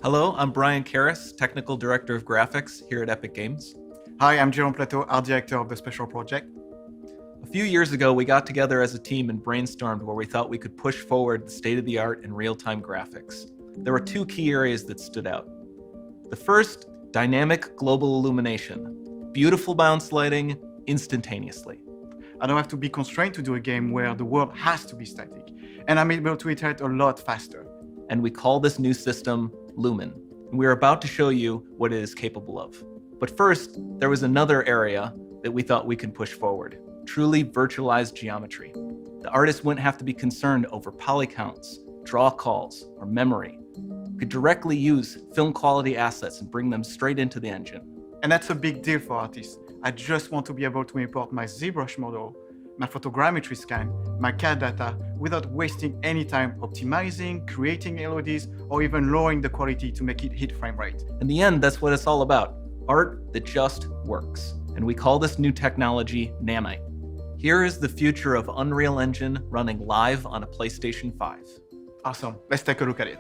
Hello, I'm Brian Karras, Technical Director of Graphics here at Epic Games. Hi, I'm Jerome Plateau, Art Director of the Special Project. A few years ago, we got together as a team and brainstormed where we thought we could push forward the state-of-the-art in real-time graphics. There were two key areas that stood out. The first, dynamic global illumination. Beautiful bounce lighting instantaneously. I don't have to be constrained to do a game where the world has to be static, and I'm able to iterate a lot faster. And we call this new system Lumen. And we are about to show you what it is capable of. But first, there was another area that we thought we could push forward. Truly virtualized geometry. The artist wouldn't have to be concerned over poly counts, draw calls, or memory. Could directly use film quality assets and bring them straight into the engine. And that's a big deal for artists. I just want to be able to import my ZBrush model, my photogrammetry scan, my CAD data without wasting any time optimizing, creating LODs, or even lowering the quality to make it hit frame rate. In the end, that's what it's all about. Art that just works. And we call this new technology Nanite. Here is the future of Unreal Engine running live on a PlayStation 5. Awesome, let's take a look at it.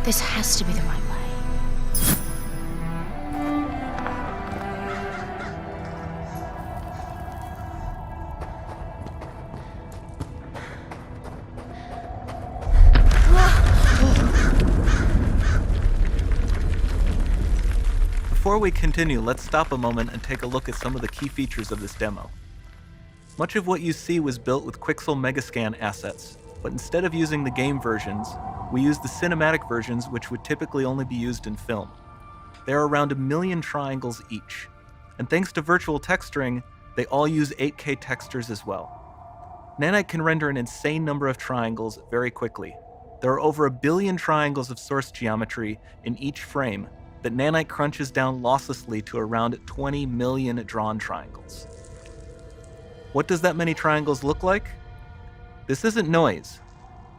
This has to be the right way. Before we continue, let's stop a moment and take a look at some of the key features of this demo. Much of what you see was built with Quixel Megascan assets, but instead of using the game versions, we used the cinematic versions, which would typically only be used in film. There are around 1 million triangles each, and thanks to virtual texturing, they all use 8K textures as well. Nanite can render an insane number of triangles very quickly. There are over 1 billion triangles of source geometry in each frame that Nanite crunches down losslessly to around 20 million drawn triangles. What does that many triangles look like? This isn't noise.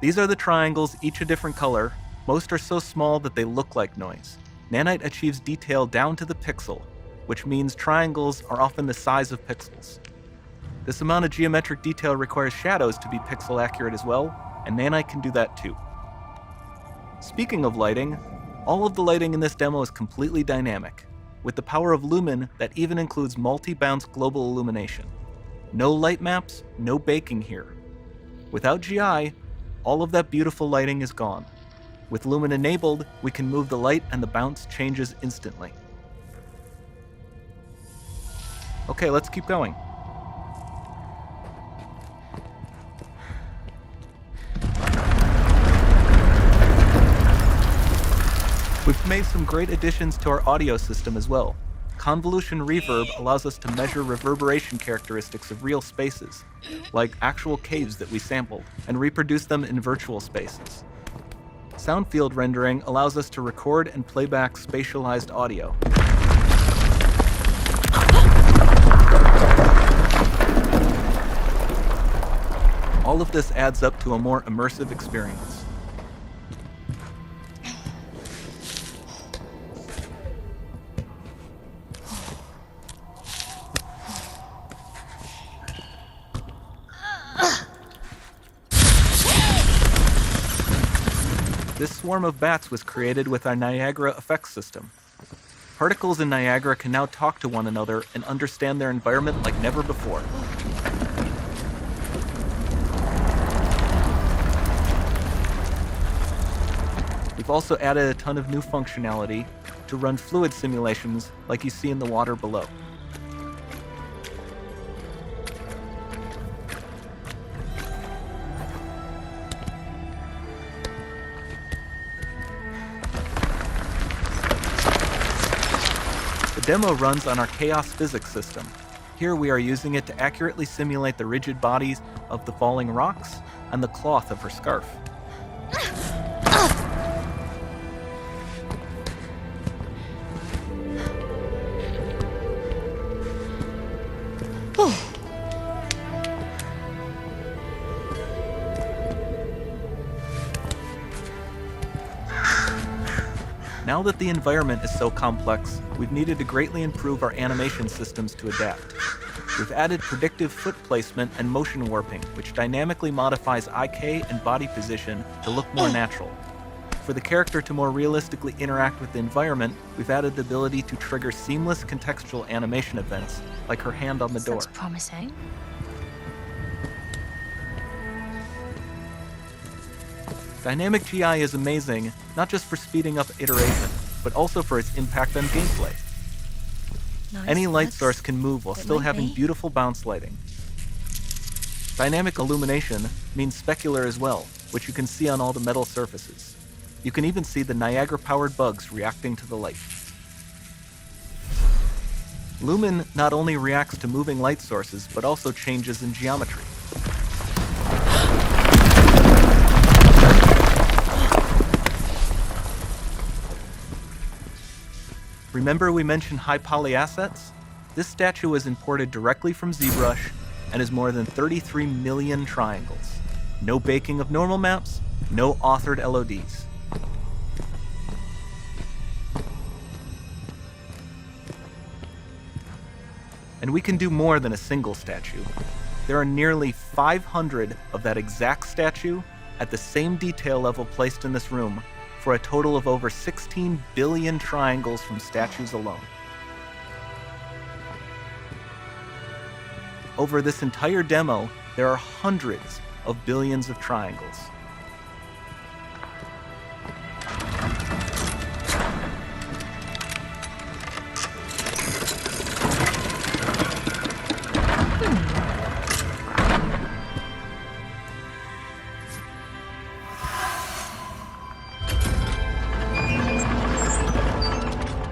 These are the triangles, each a different color. Most are so small that they look like noise. Nanite achieves detail down to the pixel, which means triangles are often the size of pixels. This amount of geometric detail requires shadows to be pixel accurate as well, and Nanite can do that too. Speaking of lighting, all of the lighting in this demo is completely dynamic, with the power of Lumen that even includes multi-bounce global illumination. No light maps, no baking here. Without GI, all of that beautiful lighting is gone. With Lumen enabled, we can move the light and the bounce changes instantly. Okay, let's keep going. We've made some great additions to our audio system as well. Convolution reverb allows us to measure reverberation characteristics of real spaces, like actual caves that we sampled, and reproduce them in virtual spaces. Sound field rendering allows us to record and play back spatialized audio. All of this adds up to a more immersive experience. This swarm of bats was created with our Niagara effects system. Particles in Niagara can now talk to one another and understand their environment like never before. We've also added a ton of new functionality to run fluid simulations like you see in the water below. The demo runs on our chaos physics system. Here we are using it to accurately simulate the rigid bodies of the falling rocks and the cloth of her scarf. Now that the environment is so complex, we've needed to greatly improve our animation systems to adapt. We've added predictive foot placement and motion warping, which dynamically modifies IK and body position to look more natural. For the character to more realistically interact with the environment, we've added the ability to trigger seamless contextual animation events, like her hand on the door. Sounds promising. Dynamic GI is amazing, not just for speeding up iteration, but also for its impact on gameplay. Nice, Any light that's source can move while it still might having be. beautiful bounce lighting. Dynamic illumination means specular as well, which you can see on all the metal surfaces. You can even see the Niagara-powered bugs reacting to the light. Lumen not only reacts to moving light sources, but also changes in geometry. Remember we mentioned high poly assets? This statue was imported directly from ZBrush and is more than 33 million triangles. No baking of normal maps, no authored LODs. And we can do more than a single statue. There are nearly 500 of that exact statue at the same detail level placed in this room, for a total of over 16 billion triangles from statues alone. Over this entire demo, there are hundreds of billions of triangles.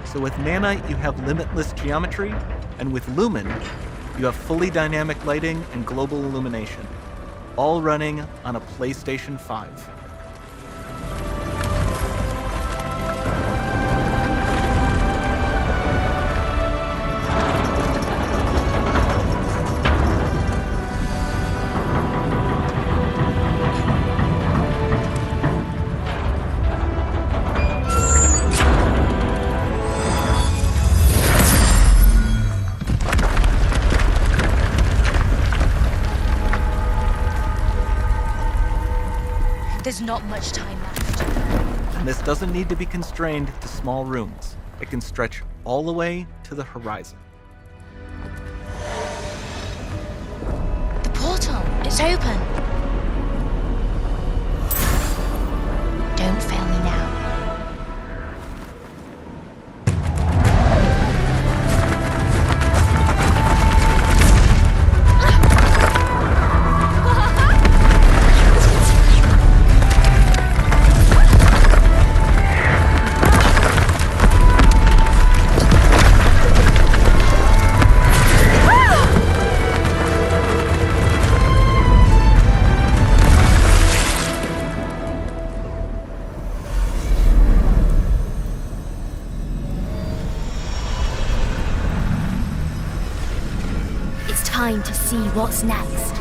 So with Nanite, you have limitless geometry, and with Lumen, you have fully dynamic lighting and global illumination, all running on a PlayStation 5. There's not much time left. And this doesn't need to be constrained to small rooms. It can stretch all the way to the horizon. The portal, it's open. Don't fail me now. It's time to see what's next.